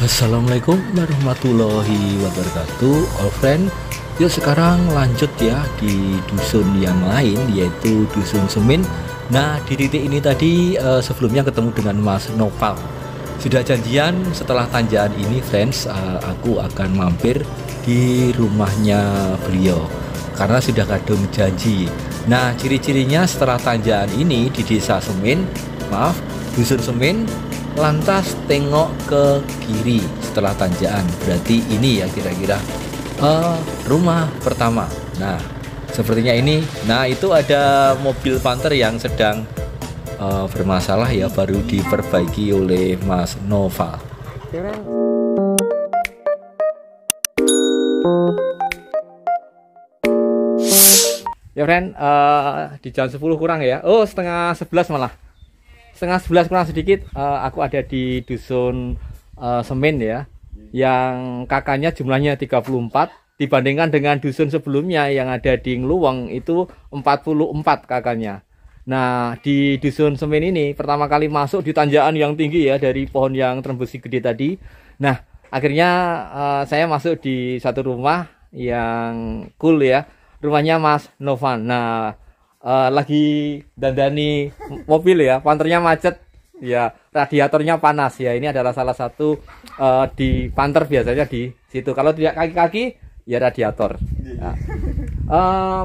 Assalamualaikum warahmatullahi wabarakatuh, all friend. Yuk sekarang lanjut ya di dusun yang lain, yaitu dusun Semin. Nah di titik ini tadi sebelumnya ketemu dengan Mas Noval. Sudah janjian setelah tanjakan ini friends, aku akan mampir di rumahnya beliau karena sudah kadung janji. Nah ciri-cirinya setelah tanjakan ini di desa Semin, dusun Semin, lantas tengok ke kiri setelah tanjakan, berarti ini ya kira-kira rumah pertama. Nah sepertinya ini. Nah itu ada mobil Panther yang sedang bermasalah ya, baru diperbaiki oleh Mas Noval. Ya friend, di jam 10 kurang ya, setengah 11 malah, setengah 11 kurang sedikit, aku ada di dusun Semin ya, yang kakaknya jumlahnya 34 dibandingkan dengan dusun sebelumnya yang ada di Ngluweng itu 44 kakaknya. Nah di dusun Semin ini pertama kali masuk di tanjakan yang tinggi ya, dari pohon yang terembusi gede tadi. Nah akhirnya saya masuk di satu rumah yang cool ya, rumahnya Mas Novan. Nah lagi dandani mobil ya, Panthernya macet ya, radiatornya panas ya. Ini adalah salah satu di Panther biasanya di situ, kalau tidak kaki-kaki ya radiator. Nah,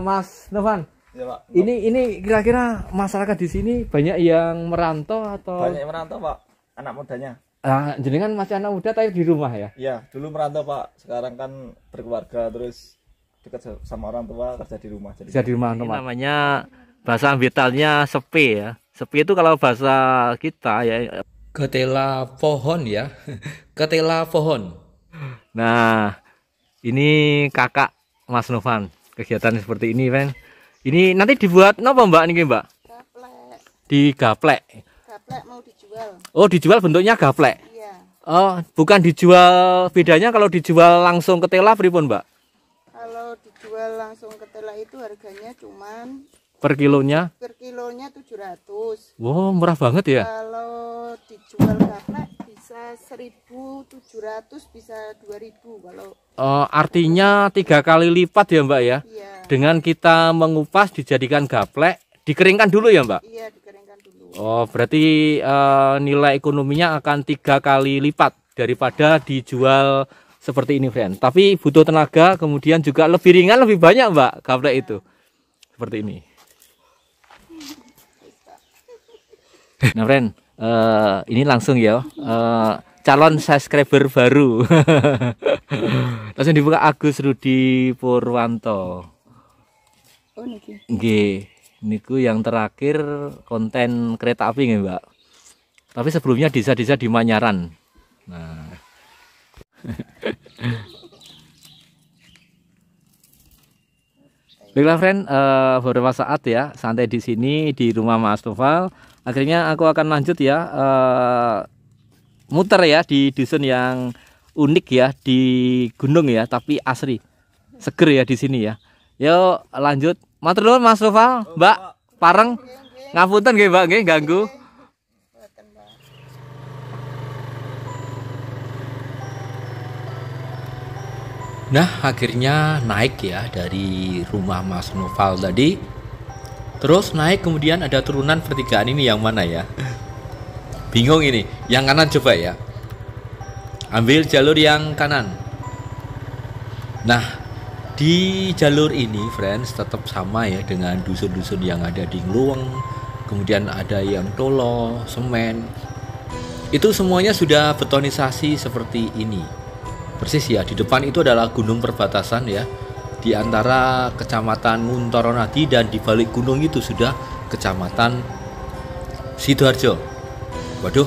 Mas Novan ya, Pak. Ini kira-kira masyarakat di sini banyak yang merantau atau? Banyak yang merantau, Pak, anak mudanya. Jenengan masih anak muda tapi di rumah ya? Iya, dulu merantau, Pak. Sekarang kan berkeluarga, terus dekat sama orang tua, kerja di rumah. Jadi di rumah. Ini namanya bahasa ambitalnya sepe ya. Sepe itu kalau bahasa kita ya ketela pohon ya. Ketela pohon. Nah, ini kakak Mas Novan. Kegiatan seperti ini, kan. Ini nanti dibuat apa, Mbak? Ini, Mbak? Gaplek. Digaplek. Gaplek mau dijual. Oh, dijual bentuknya gaplek. Iya. Oh, bukan dijual. Bedanya kalau dijual langsung ketela pripun, Mbak? Kalau dijual langsung ketela itu harganya cuman Per kilonya 700. Wow, murah banget ya. Kalau dijual gaplek bisa 1.700, bisa 2.000 kalau. Artinya 3 kali lipat ya, Mbak ya. Iya. Dengan kita mengupas dijadikan gaplek, dikeringkan dulu ya, Mbak. Iya, dikeringkan dulu. Oh, berarti nilai ekonominya akan 3 kali lipat daripada dijual seperti ini, friend. Tapi butuh tenaga, kemudian juga lebih ringan, lebih banyak, Mbak, gaplek itu. Seperti ini. Nah, friend, ini langsung ya, calon subscriber baru. Langsung dibuka, Agus Rudi Purwanto. Oh, niki. Nggih, niku yang terakhir konten kereta api nggih, Mbak. Tapi sebelumnya desa-desa di Manyaran. Nah. Baiklah, friend, beberapa saat ya santai di sini di rumah Mas Noval. Akhirnya aku akan lanjut ya, muter ya di dusun yang unik ya, di gunung ya, tapi asri, seger ya di sini ya. Yuk lanjut. Matur nuwun Mas Noval, Mbak, pareng. Ngapunten nggih, Mbak, nggih ganggu. Nah akhirnya naik ya dari rumah Mas Noval tadi, terus naik, kemudian ada turunan pertigaan. Ini yang mana ya? Bingung ini. Yang kanan coba ya, ambil jalur yang kanan. Nah di jalur ini friends tetap sama ya dengan dusun-dusun yang ada di Ngluweng, kemudian ada yang Tolo, Semen. Itu semuanya sudah betonisasi seperti ini. Persis ya, di depan itu adalah gunung perbatasan ya, di antara kecamatan Nguntoronadi, dan di balik gunung itu sudah kecamatan Sidoarjo. Waduh,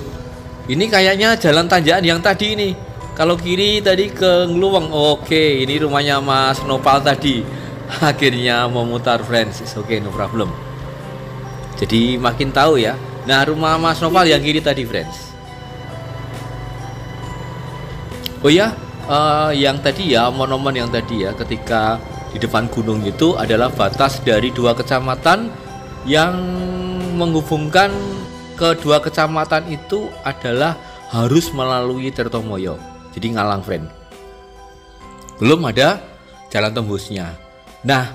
ini kayaknya jalan tanjakan yang tadi ini. Kalau kiri tadi ke Ngluweng. Oke, ini rumahnya Mas Noval tadi. Akhirnya memutar, friends. Oke, no problem. Jadi makin tahu ya. Nah, rumah Mas Noval yang kiri tadi, friends. Oh ya, yang tadi ya, monumen yang tadi ya, ketika di depan gunung itu adalah batas dari 2 kecamatan yang menghubungkan kedua kecamatan itu adalah harus melalui Tirtomoyo. Jadi ngalang friend. Belum ada jalan tembusnya. Nah,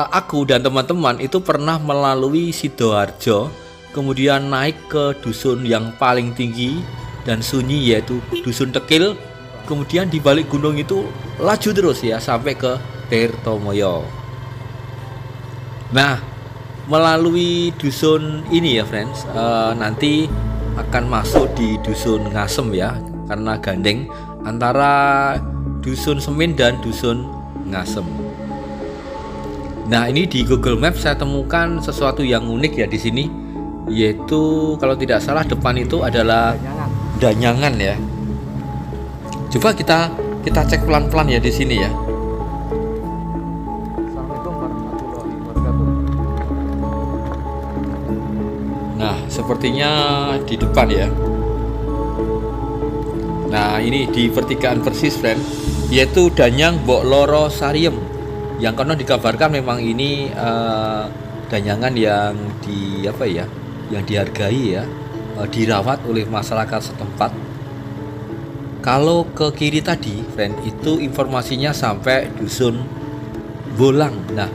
aku dan teman-teman itu pernah melalui Sidoarjo, kemudian naik ke dusun yang paling tinggi dan sunyi, yaitu Dusun Tekil. Kemudian di balik gunung itu laju terus ya sampai ke Tirtomoyo. Nah, melalui dusun ini ya friends, nanti akan masuk di Dusun Ngasem ya, karena gandeng antara Dusun Semin dan Dusun Ngasem. Nah, ini di Google Maps saya temukan sesuatu yang unik ya di sini, yaitu kalau tidak salah depan itu adalah Danyangan ya. Coba kita cek pelan-pelan ya di sini ya. Assalamualaikum warahmatullahi wabarakatuh. Nah, sepertinya di depan ya. Nah, ini di pertigaan persis friend, yaitu Danyang Mbok Loro Sariem, yang konon dikabarkan memang ini danyangan yang yang dihargai ya, dirawat oleh masyarakat setempat. Kalau ke kiri tadi friend, itu informasinya sampai Dusun Bolang. Nah,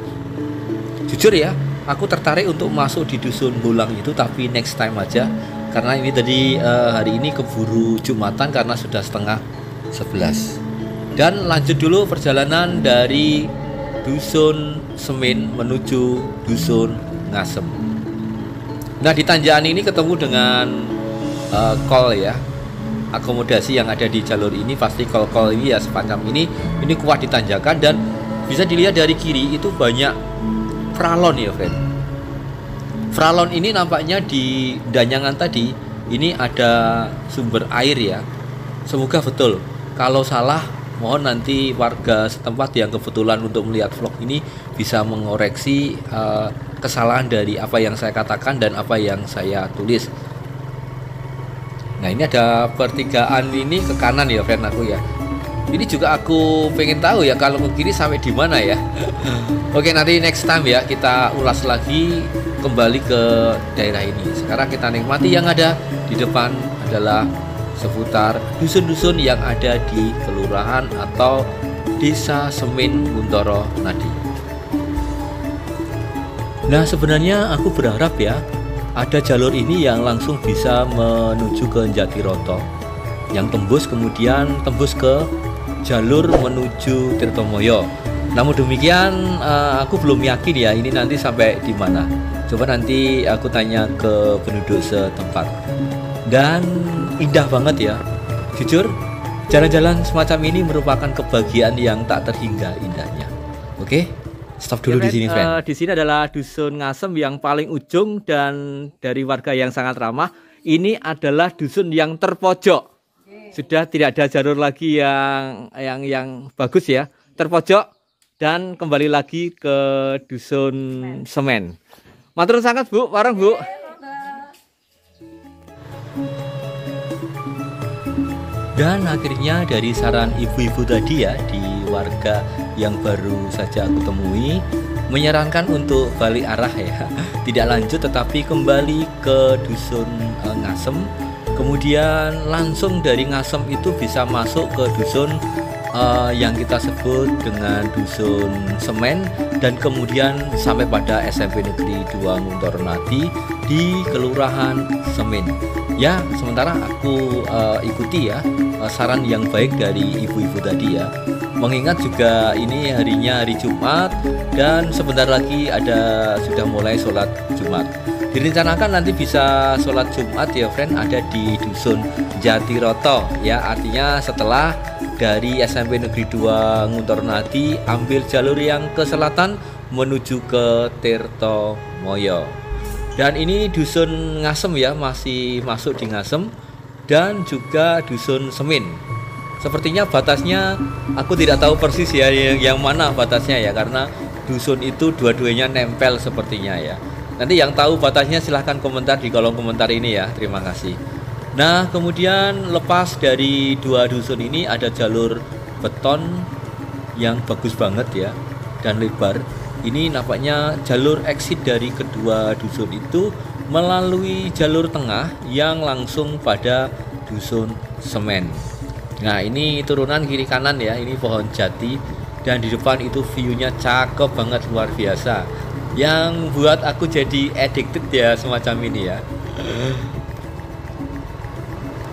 jujur ya, aku tertarik untuk masuk di Dusun Bolang itu, tapi next time aja, karena ini tadi hari ini keburu Jumatan karena sudah 10:30. Dan lanjut dulu perjalanan dari Dusun Semin menuju Dusun Ngasem. Nah, di tanjakan ini ketemu dengan kol ya. Akomodasi yang ada di jalur ini pasti kol-kol ini ya, semacam ini kuat ditanjakan, dan bisa dilihat dari kiri itu banyak fralon ya friend. Fralon ini nampaknya di Danyangan tadi ini ada sumber air ya. Semoga betul. Kalau salah, mohon nanti warga setempat yang kebetulan untuk melihat vlog ini bisa mengoreksi kesalahan dari apa yang saya katakan dan apa yang saya tulis. Nah, ini ada pertigaan ini ke kanan ya friend aku ya. Ini juga aku pengen tahu ya kalau ke kiri sampai di mana ya. Oke, nanti next time ya kita ulas lagi kembali ke daerah ini. Sekarang kita nikmati yang ada di depan adalah seputar dusun-dusun yang ada di kelurahan atau Desa Semin Kuntoro Nadi. Nah, sebenarnya aku berharap ya ada jalur ini yang langsung bisa menuju ke Jatiroto, yang tembus ke jalur menuju Tirtomoyo. Namun demikian aku belum yakin ya ini nanti sampai di mana. Coba nanti aku tanya ke penduduk setempat. Dan indah banget ya. Jujur, jalan-jalan semacam ini merupakan kebahagiaan yang tak terhingga indahnya. Oke? Stop dulu ya, di sini, friend. Di sini adalah Dusun Ngasem yang paling ujung, dan dari warga yang sangat ramah. Ini adalah dusun yang terpojok. Sudah tidak ada jalur lagi yang bagus ya. Terpojok dan kembali lagi ke Dusun Semen. Matur sangat Bu, warung Bu. Dan akhirnya dari saran ibu-ibu tadi ya, di warga yang baru saja aku temui, menyarankan untuk balik arah ya, tidak lanjut tetapi kembali ke Dusun Ngasem. Kemudian langsung dari Ngasem itu bisa masuk ke dusun yang kita sebut dengan Dusun Semen, dan kemudian sampai pada SMP Negeri 2 Kuntoro Nadi di Kelurahan Semin. Ya, sementara aku ikuti ya saran yang baik dari ibu-ibu tadi ya. Mengingat juga ini harinya hari Jumat dan sebentar lagi sudah mulai sholat Jumat. Direncanakan nanti bisa sholat Jumat ya friend ada di Dusun Jatiroto ya, artinya setelah dari SMP Negeri 2 Kuntoro Nadi ambil jalur yang ke selatan menuju ke Tirtomoyo. Dan ini Dusun Ngasem ya, masih masuk di Ngasem, dan juga Dusun Semin. Sepertinya batasnya aku tidak tahu persis ya yang mana batasnya ya, karena dusun itu dua-duanya nempel sepertinya ya. Nanti yang tahu batasnya silahkan komentar di kolom komentar ini ya. Terima kasih. Nah, kemudian lepas dari dua dusun ini ada jalur beton yang bagus banget ya dan lebar. Ini nampaknya jalur exit dari kedua dusun itu melalui jalur tengah yang langsung pada Dusun Semen. Nah ini turunan kiri kanan ya, ini pohon jati, dan di depan itu view-nya cakep banget, luar biasa, yang buat aku jadi addicted ya semacam ini ya.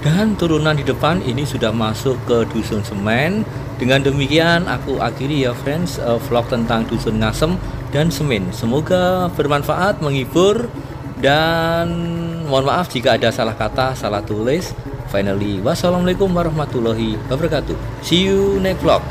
Dan turunan di depan ini sudah masuk ke Dusun Semen. Dengan demikian aku akhiri ya friends vlog tentang Dusun Ngasem dan Semen. Semoga bermanfaat, menghibur, dan mohon maaf jika ada salah kata, salah tulis. Finally, wassalamualaikum warahmatullahi wabarakatuh. See you next vlog.